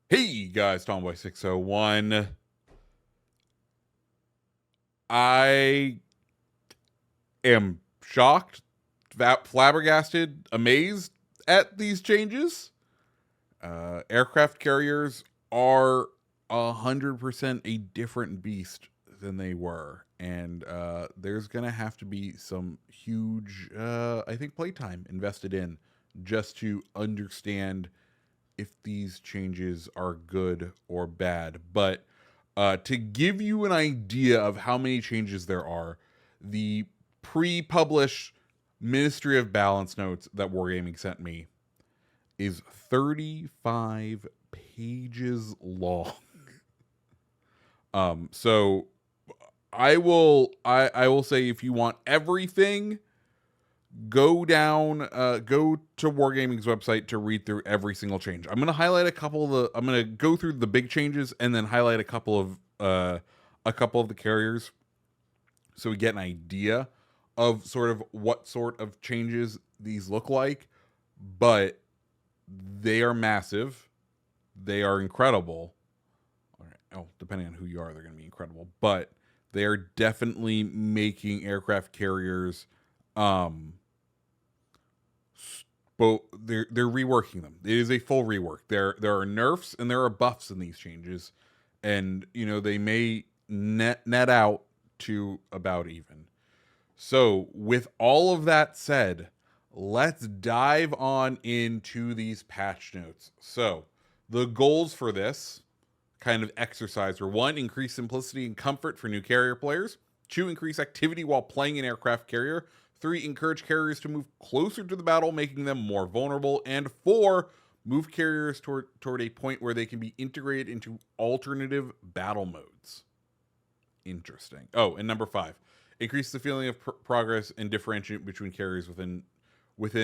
Hey guys, Tomboy601. I am shocked, flabbergasted, amazed at these changes. Aircraft carriers are 100% a different beast than they were, and there's gonna have to be some huge, I think, playtime invested in just to understand if these changes are good or bad. But to give you an idea of how many changes there are, the pre-published Ministry of Balance notes that Wargaming sent me is 35 pages long. So I will say, if you want everything, go to Wargaming's website to read through every single change. I'm going to highlight I'm going to go through the big changes and then highlight a couple of the carriers, so we get an idea of sort of what sort of changes these look like. But they are massive. They are incredible. All right. Oh, depending on who you are, they're going to be incredible. But they are definitely making aircraft carriers but they're reworking them. It is a full rework. There are nerfs and there are buffs in these changes, and they may net out to about even. So with all of that said, let's dive on into these patch notes. So the goals for this kind of exercise were: 1, increase simplicity and comfort for new carrier players; 2, increase activity while playing an aircraft carrier; 3, encourage carriers to move closer to the battle, making them more vulnerable; and 4, move carriers toward a point where they can be integrated into alternative battle modes. Interesting. Oh, and number 5, increase the feeling of progress and differentiate between carriers within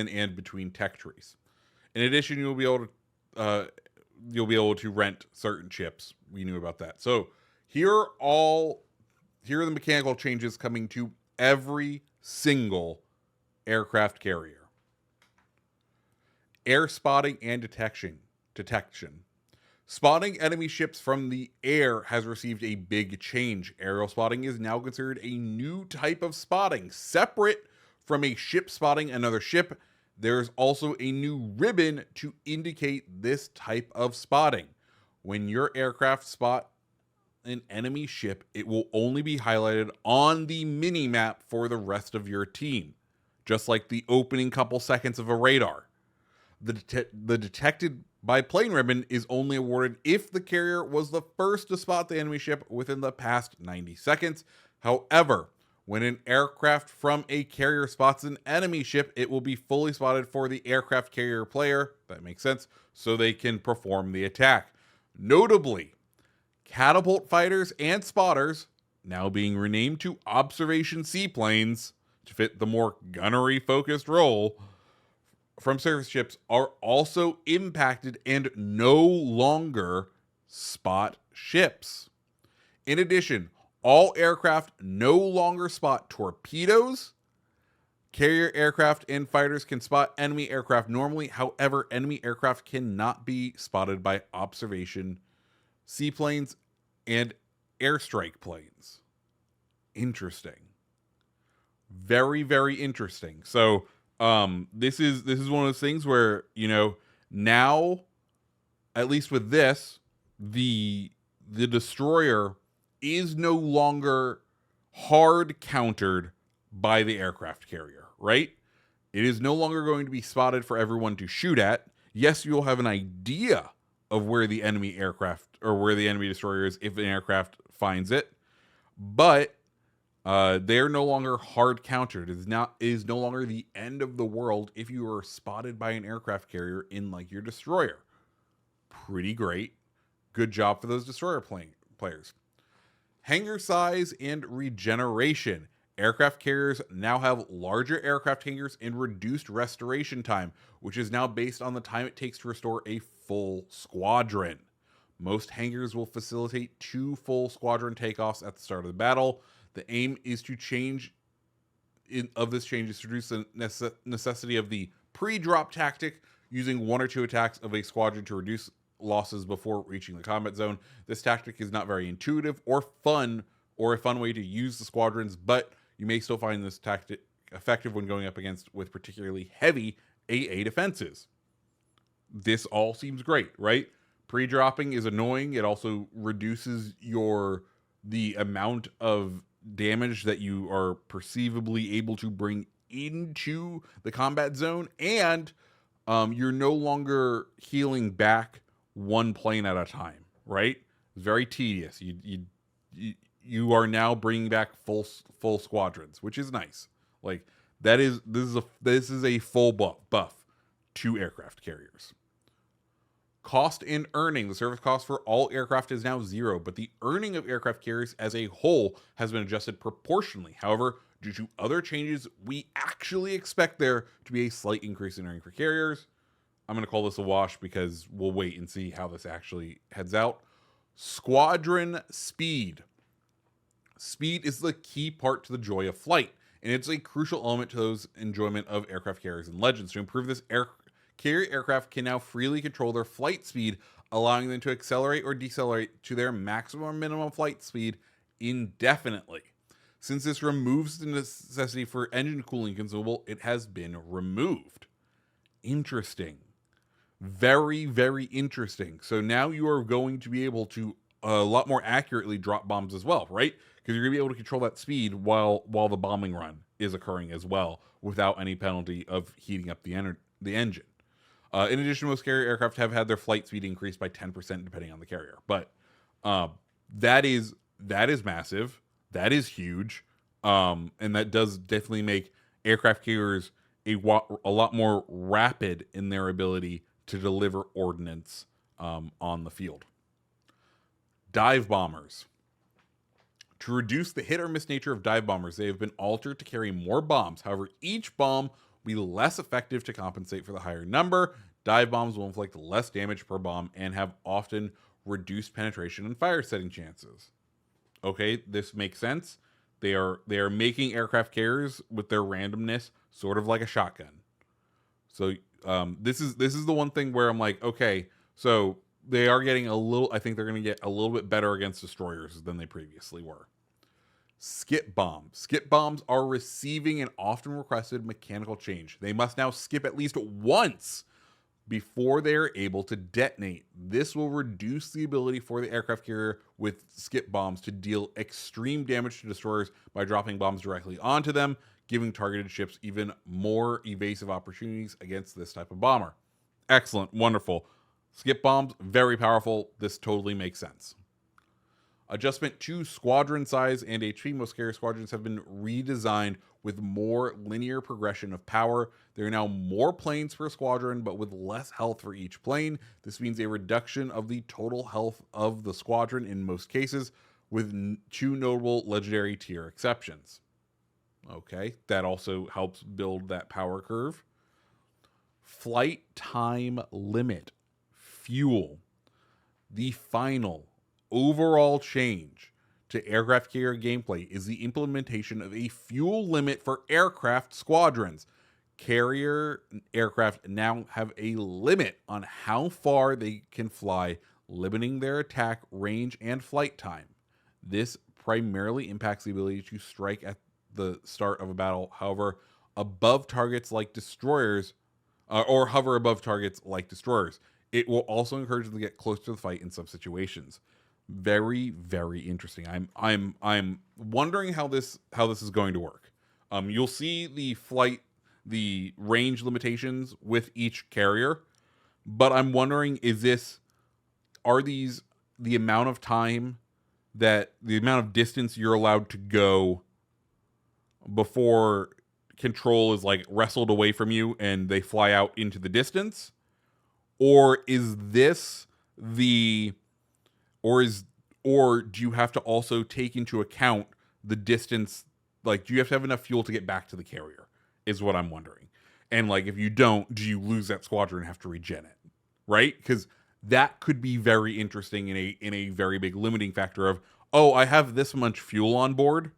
and between tech trees. In addition, you'll be able to rent certain chips. We knew about that. So here are the mechanical changes coming to every single aircraft carrier. Air spotting and detection. Spotting enemy ships from the air has received a big change. Aerial spotting is now considered a new type of spotting, separate from a ship spotting another ship. There's also a new ribbon to indicate this type of spotting. When your aircraft spot an enemy ship, it will only be highlighted on the mini map for the rest of your team, just like the opening couple seconds of a radar. The detected by plane ribbon is only awarded if the carrier was the first to spot the enemy ship within the past 90 seconds. However, when an aircraft from a carrier spots an enemy ship, it will be fully spotted for the aircraft carrier player. That makes sense. So they can perform the attack. Notably, catapult fighters and spotters, now being renamed to observation seaplanes to fit the more gunnery focused role from surface ships, are also impacted and no longer spot ships. In addition, all aircraft no longer spot torpedoes. Carrier aircraft and fighters can spot enemy aircraft normally. However, enemy aircraft cannot be spotted by observation seaplanes and airstrike planes. Interesting. Very, very interesting. So this is one of those things where, now, at least with this, the destroyer is no longer hard countered by the aircraft carrier, right? It is no longer going to be spotted for everyone to shoot at. Yes, you'll have an idea of where the enemy aircraft or where the enemy destroyer is if an aircraft finds it, but they're no longer hard countered. It is no longer the end of the world if you are spotted by an aircraft carrier in like your destroyer. Pretty great. Good job for those destroyer players. Hangar size and regeneration. Aircraft carriers now have larger aircraft hangars and reduced restoration time, which is now based on the time it takes to restore a full squadron. Most hangars will facilitate 2 full squadron takeoffs at the start of the battle. The aim is to reduce the necessity of the pre-drop tactic, using 1 or 2 attacks of a squadron to reduce losses before reaching the combat zone. This tactic is not very intuitive or fun, or a fun way to use the squadrons, but you may still find this tactic effective when going up against with particularly heavy AA defenses. This all seems great, right? Pre-dropping is annoying. It also reduces the amount of damage that you are perceivably able to bring into the combat zone, and you're no longer healing back one plane at a time, right? It's very tedious. You are now bringing back full squadrons, which is nice. Like this is a full buff to aircraft carriers. Cost and earning. The service cost for all aircraft is now 0, but the earning of aircraft carriers as a whole has been adjusted proportionally. However, due to other changes, we actually expect there to be a slight increase in earning for carriers. I'm going to call this a wash because we'll wait and see how this actually heads out. Squadron speed. Speed is the key part to the joy of flight, and it's a crucial element to those enjoyment of aircraft carriers and Legends. To improve this, carrier aircraft can now freely control their flight speed, allowing them to accelerate or decelerate to their maximum or minimum flight speed indefinitely. Since this removes the necessity for engine cooling consumable, it has been removed. Interesting. Very, very interesting. So now you are going to be able to a lot more accurately drop bombs as well, right? Because you're going to be able to control that speed while the bombing run is occurring as well, without any penalty of heating up the engine. In addition, most carrier aircraft have had their flight speed increased by 10% depending on the carrier. But that is massive. That is huge. And that does definitely make aircraft carriers a lot more rapid in their ability to deliver ordnance on the field. Dive bombers. To reduce the hit or miss nature of dive bombers, they have been altered to carry more bombs. However, each bomb will be less effective to compensate for the higher number. Dive bombs will inflict less damage per bomb and have often reduced penetration and fire setting chances. Okay, this makes sense. They are making aircraft carriers with their randomness sort of like a shotgun. So this is the one thing where I'm like, okay, so they are getting a little. I think they're going to get a little bit better against destroyers than they previously were. Skip bombs. Skip bombs are receiving an often requested mechanical change. They must now skip at least once before they are able to detonate. This will reduce the ability for the aircraft carrier with skip bombs to deal extreme damage to destroyers by dropping bombs directly onto them, giving targeted ships even more evasive opportunities against this type of bomber. Excellent. Wonderful. Skip bombs, very powerful. This totally makes sense. Adjustment to squadron size and HP. Most carrier squadrons have been redesigned with more linear progression of power. There are now more planes per squadron, but with less health for each plane. This means a reduction of the total health of the squadron in most cases, with 2 notable legendary tier exceptions. Okay, that also helps build that power curve. Flight time limit. Fuel. The final overall change to aircraft carrier gameplay is the implementation of a fuel limit for aircraft squadrons. Carrier aircraft now have a limit on how far they can fly, limiting their attack range and flight time. This primarily impacts the ability to strike at the start of a battle. However, above targets like destroyers, or hover above targets like destroyers. It will also encourage them to get close to the fight in some situations. Very, very interesting. I'm wondering how this is going to work. You'll see the range limitations with each carrier, but I'm wondering, are these the amount of time the amount of distance you're allowed to go before control is like wrestled away from you and they fly out into the distance? Or is this or do you have to also take into account the distance? Like, do you have to have enough fuel to get back to the carrier is what I'm wondering. And like, if you don't, do you lose that squadron and have to regen it? Right? Because that could be very interesting in a very big limiting factor of, oh, I have this much fuel on board,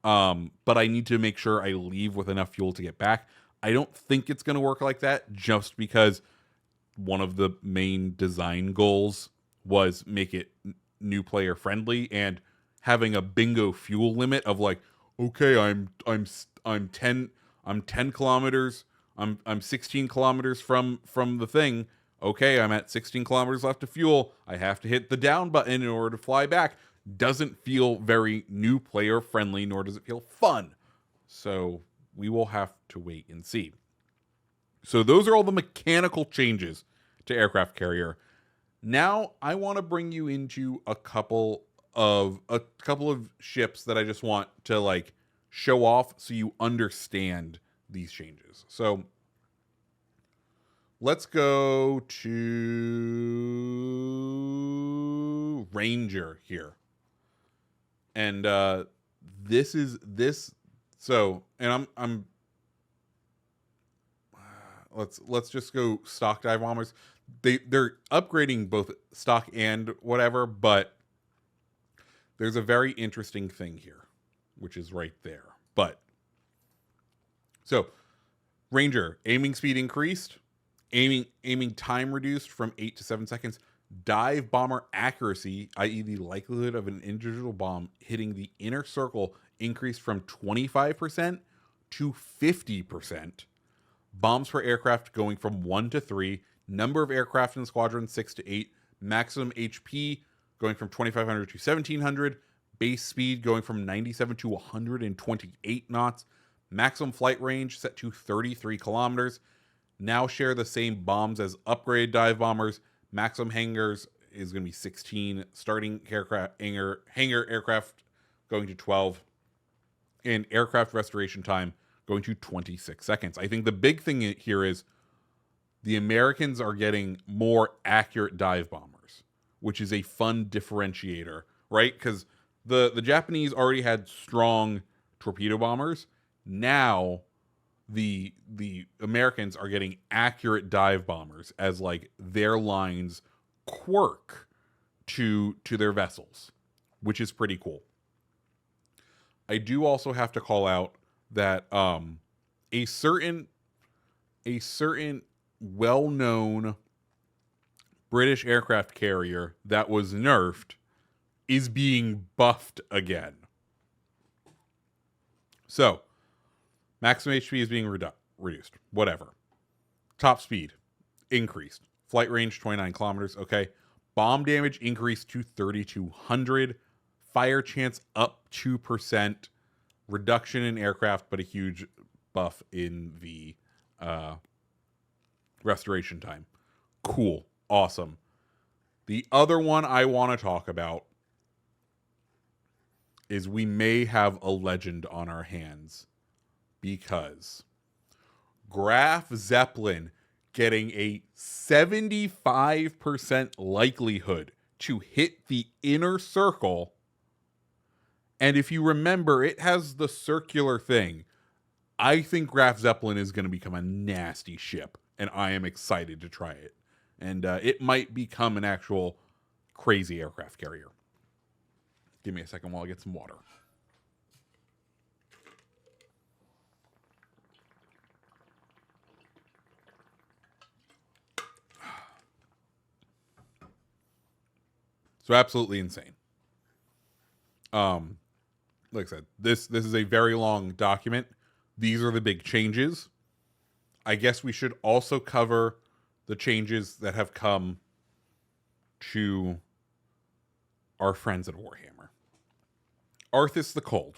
but I need to make sure I leave with enough fuel to get back. I don't think it's going to work like that, just because one of the main design goals was make it new player friendly, and having a bingo fuel limit of like, okay, I'm 10 kilometers, I'm 16 kilometers from the thing. Okay, I'm at 16 kilometers left of fuel. I have to hit the down button in order to fly back. Doesn't feel very new player friendly, nor does it feel fun. So we will have to wait and see. So those are all the mechanical changes to aircraft carrier. Now I want to bring you into a couple of ships that I just want to like show off so you understand these changes. So let's go to Ranger here. And this is this so and I'm let's just go stock dive bombers. They're upgrading both stock and whatever, but there's a very interesting thing here, which is right there. But so Ranger, aiming speed increased, aiming time reduced from 8 to 7 seconds, dive bomber accuracy, i.e. the likelihood of an individual bomb hitting the inner circle, increased from 25% to 50%. Bombs per aircraft going from 1 to 3, number of aircraft in the squadron 6 to 8, maximum HP going from 2,500 to 1,700, base speed going from 97 to 128 knots, maximum flight range set to 33 kilometers. Now share the same bombs as upgraded dive bombers. Maximum hangars is going to be 16, starting hangar aircraft going to 12, and aircraft restoration time going to 26 seconds. I think the big thing here is the Americans are getting more accurate dive bombers, which is a fun differentiator, right? Because the Japanese already had strong torpedo bombers. Now the Americans are getting accurate dive bombers as like their line's quirk to their vessels, which is pretty cool. I do also have to call out that a certain well-known British aircraft carrier that was nerfed is being buffed again. So, maximum HP is being reduced. Whatever. Top speed increased. Flight range 29 kilometers. Okay. Bomb damage increased to 3,200. Fire chance up 2%. Reduction in aircraft, but a huge buff in the restoration time. Cool. Awesome. The other one I want to talk about is we may have a legend on our hands, because Graf Zeppelin getting a 75% likelihood to hit the inner circle. And if you remember, it has the circular thing. I think Graf Zeppelin is going to become a nasty ship, and I am excited to try it. And it might become an actual crazy aircraft carrier. Give me a second while I get some water. So absolutely insane. Like I said, this is a very long document. These are the big changes. I guess we should also cover the changes that have come to our friends at Warhammer. Arthas the Cold,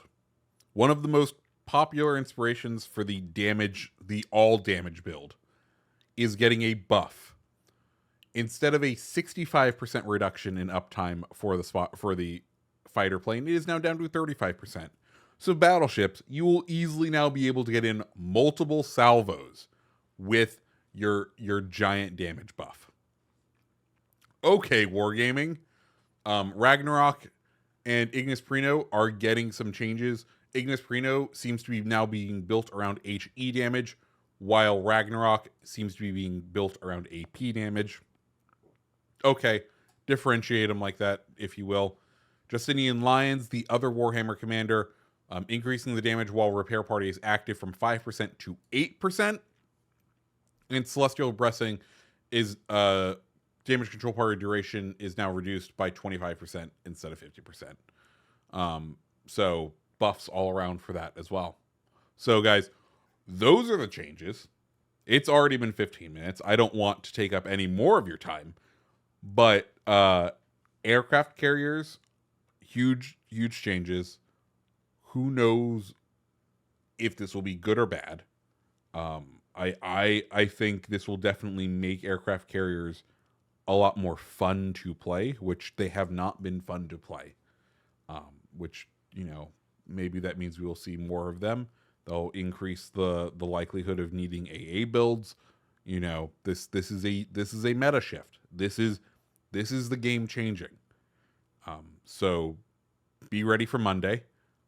one of the most popular inspirations for the all damage build, is getting a buff. Instead of a 65% reduction in uptime for the fighter plane, it is now down to 35%. So battleships, you will easily now be able to get in multiple salvos with your giant damage buff. Okay, Wargaming. Ragnarok and Ignis Prino are getting some changes. Ignis Prino seems to be now being built around HE damage, while Ragnarok seems to be being built around AP damage. Okay, differentiate them like that, if you will. Justinian Lions, the other Warhammer commander, increasing the damage while repair party is active from 5% to 8%. And Celestial Blessing is damage control party duration is now reduced by 25% instead of 50%. So buffs all around for that as well. So guys, those are the changes. It's already been 15 minutes. I don't want to take up any more of your time, but aircraft carriers, huge changes. Who knows if this will be good or bad? I think this will definitely make aircraft carriers a lot more fun to play, which they have not been fun to play. Which, you know, maybe that means we will see more of them. They'll increase the likelihood of needing AA builds. You know, this is a meta shift. This is the game changing. So be ready for Monday.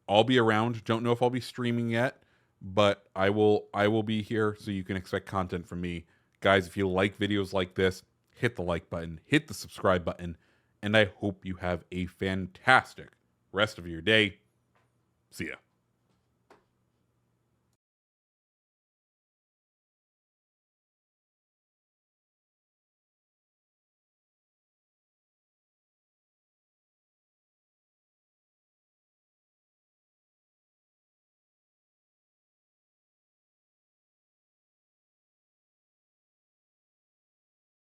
I'll be around. Don't know if I'll be streaming yet, but I will be here, so you can expect content from me. Guys, if you like videos like this, hit the like button, hit the subscribe button, and I hope you have a fantastic rest of your day. See ya.